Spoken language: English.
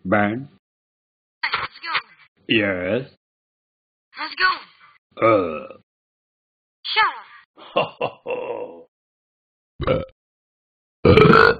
Ben? How's it going? Yes. How's it going? Shut up. Ho, ho, ho.